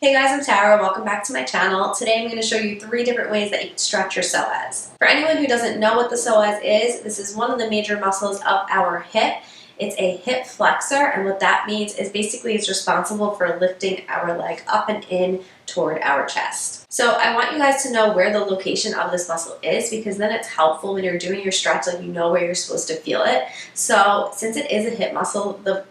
Hey guys, I'm Tara. Welcome back to my channel. Today I'm going to show you 3 different ways that you can stretch your psoas. For anyone who doesn't know what the psoas is, this is one of the major muscles of our hip. It's a hip flexor, and what that means is basically it's responsible for lifting our leg up and in toward our chest. So I want you guys to know where the location of this muscle is, because then it's helpful when you're doing your stretch, like you know where you're supposed to feel it. So since it is a hip muscle, the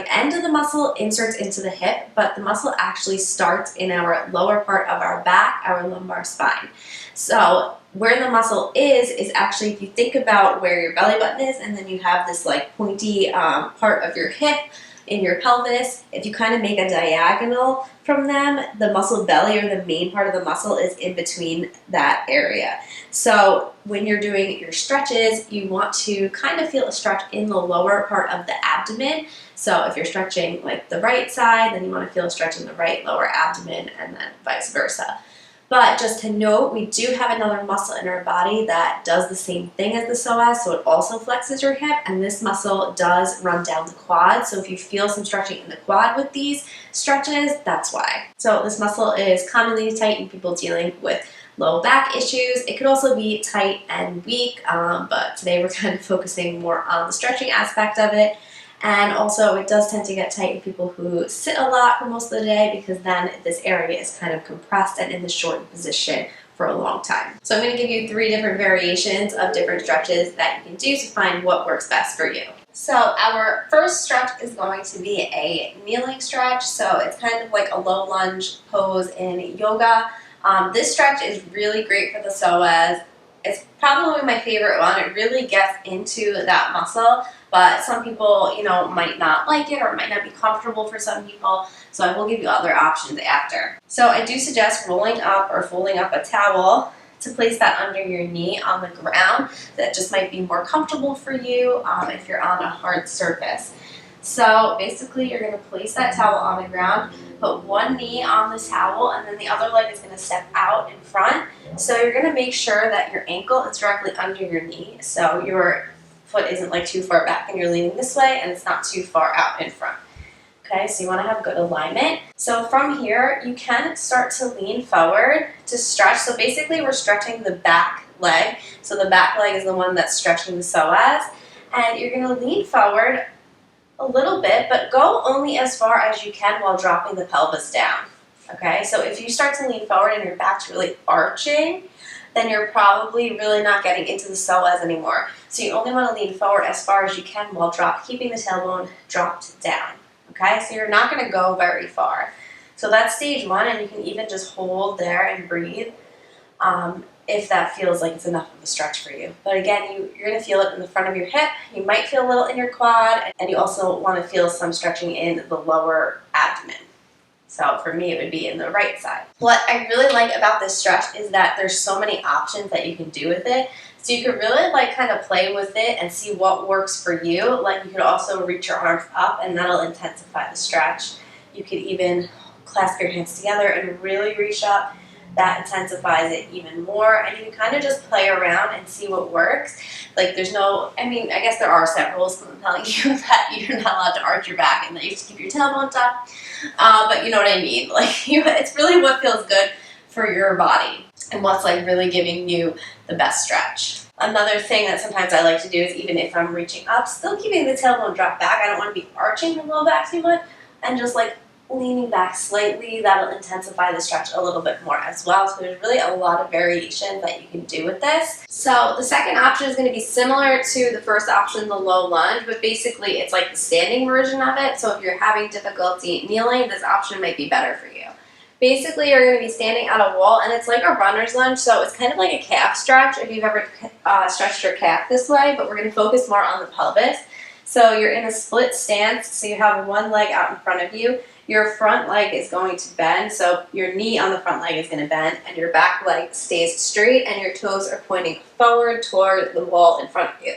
end of the muscle inserts into the hip, but the muscle actually starts in our lower part of our back, our lumbar spine. So where the muscle is actually, if you think about where your belly button is, and then you have this like pointy part of your hip in your pelvis, if you kind of make a diagonal from them, the muscle belly, or the main part of the muscle, is in between that area. So when you're doing your stretches, you want to kind of feel a stretch in the lower part of the abdomen. So if you're stretching like the right side, then you want to feel a stretch in the right lower abdomen, and then vice versa. But just to note, we do have another muscle in our body that does the same thing as the psoas, so it also flexes your hip, and this muscle does run down the quad. So if you feel some stretching in the quad with these stretches, that's why. So this muscle is commonly tight in people dealing with low back issues. It could also be tight and weak, but today we're kind of focusing more on the stretching aspect of it. And also it does tend to get tight in people who sit a lot for most of the day, because then this area is kind of compressed and in the shortened position for a long time. So I'm going to give you 3 different variations of different stretches that you can do to find what works best for you. So our first stretch is going to be a kneeling stretch. So it's kind of like a low lunge pose in yoga. This stretch is really great for the psoas. It's probably my favorite one. It really gets into that muscle, but some people, might not like it, or it might not be comfortable for some people. So I will give you other options after. So I do suggest rolling up or folding up a towel to place that under your knee on the ground. That just might be more comfortable for you if you're on a hard surface. So basically you're going to place that towel on the ground, put one knee on the towel, and then the other leg is going to step out in front. So you're going to make sure that your ankle is directly under your knee, so your foot isn't like too far back and you're leaning this way, and it's not too far out in front. Okay, so you want to have good alignment. So from here, you can start to lean forward to stretch. So basically we're stretching the back leg. So the back leg is the one that's stretching the psoas. And you're going to lean forward a little bit, but go only as far as you can while dropping the pelvis down. Okay, so if you start to lean forward and your back's really arching, then you're probably really not getting into the psoas anymore. So you only want to lean forward as far as you can while keeping the tailbone dropped down. Okay, so you're not going to go very far. So that's stage 1, and you can even just hold there and breathe if that feels like it's enough of a stretch for you. But again, you're going to feel it in the front of your hip. You might feel a little in your quad, and you also want to feel some stretching in the lower abdomen. So for me, it would be in the right side. What I really like about this stretch is that there's so many options that you can do with it. So you could really kind of play with it and see what works for you. Like, you could also reach your arms up, and that'll intensify the stretch. You could even clasp your hands together and really reach up. That intensifies it even more, and you can kind of just play around and see what works. Like, there's no, I guess there are set rules telling you that you're not allowed to arch your back and that you have to keep your tailbone up, but you know what I mean. It's really what feels good for your body and what's really giving you the best stretch. Another thing that sometimes I like to do is, even if I'm reaching up, still keeping the tailbone dropped back. I don't want to be arching the low back too much, and just leaning back slightly. That'll intensify the stretch a little bit more as well. So there's really a lot of variation that you can do with this. So the second option is going to be similar to the first option, the low lunge, but basically it's like the standing version of it. So if you're having difficulty kneeling, this option might be better for you. Basically, you're going to be standing on a wall, and it's like a runner's lunge, so it's kind of like a calf stretch if you've ever stretched your calf this way, but we're going to focus more on the pelvis. So you're in a split stance, so you have one leg out in front of you. Your front leg is going to bend, so your knee on the front leg is going to bend, and your back leg stays straight, and your toes are pointing forward toward the wall in front of you.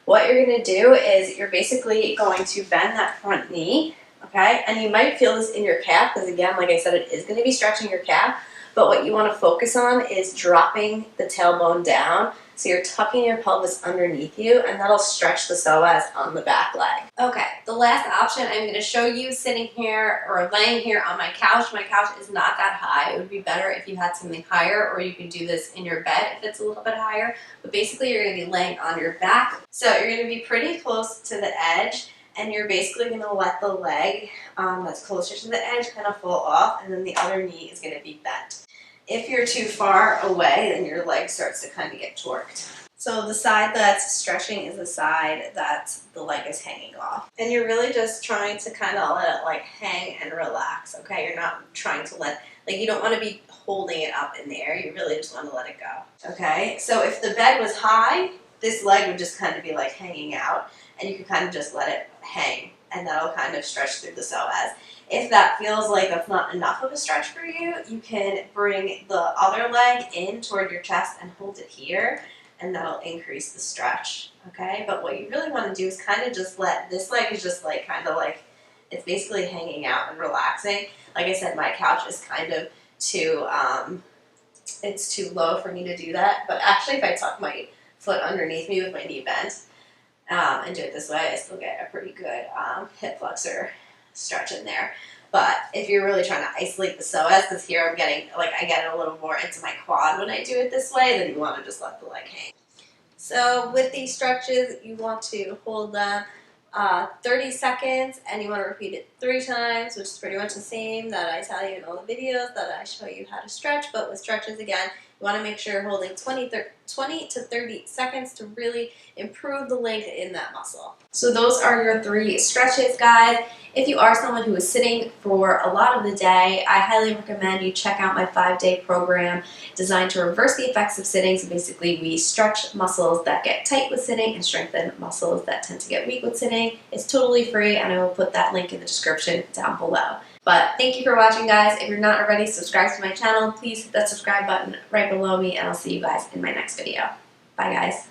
What you're going to do is you're basically going to bend that front knee, okay? And you might feel this in your calf because, again, like I said, it is going to be stretching your calf. But what you want to focus on is dropping the tailbone down. So you're tucking your pelvis underneath you, and that'll stretch the psoas on the back leg. Okay, the last option I'm going to show you sitting here or laying here on my couch. My couch is not that high. It would be better if you had something higher, or you could do this in your bed if it's a little bit higher. But basically, you're going to be laying on your back. So you're going to be pretty close to the edge, and you're basically going to let the leg that's closer to the edge kind of fall off, and then the other knee is going to be bent. If you're too far away, then your leg starts to kind of get torqued. So the side that's stretching is the side that the leg is hanging off. And you're really just trying to kind of let it like hang and relax, okay? You're not trying to let, like you don't want to be holding it up in the air. You really just want to let it go, okay? So if the bed was high, this leg would just kind of be like hanging out, and you can kind of just let it hang, and that'll kind of stretch through the psoas. If that feels like that's not enough of a stretch for you, you can bring the other leg in toward your chest and hold it here, and that'll increase the stretch, okay? But what you really want to do is kind of just let, this leg is just like kind of like, it's basically hanging out and relaxing. Like I said, my couch is kind of too, it's too low for me to do that. But actually, if I tuck my foot underneath me with my knee bent and do it this way, I still get a pretty good hip flexor stretch in there. But if you're really trying to isolate the psoas, because here I'm getting, like I get a little more into my quad when I do it this way, then you want to just let the leg hang. So with these stretches, you want to hold them 30 seconds, and you want to repeat it 3 times, which is pretty much the same that I tell you in all the videos that I show you how to stretch. But with stretches, again, you want to make sure you're holding 20 to 30 seconds to really improve the length in that muscle. So those are your 3 stretches, guys. If you are someone who is sitting for a lot of the day, I highly recommend you check out my 5-day program designed to reverse the effects of sitting. So basically, we stretch muscles that get tight with sitting and strengthen muscles that tend to get weak with sitting. It's totally free, and I will put that link in the description down below. But thank you for watching, guys. If you're not already subscribed to my channel, please hit that subscribe button right below me, and I'll see you guys in my next video. Bye, guys.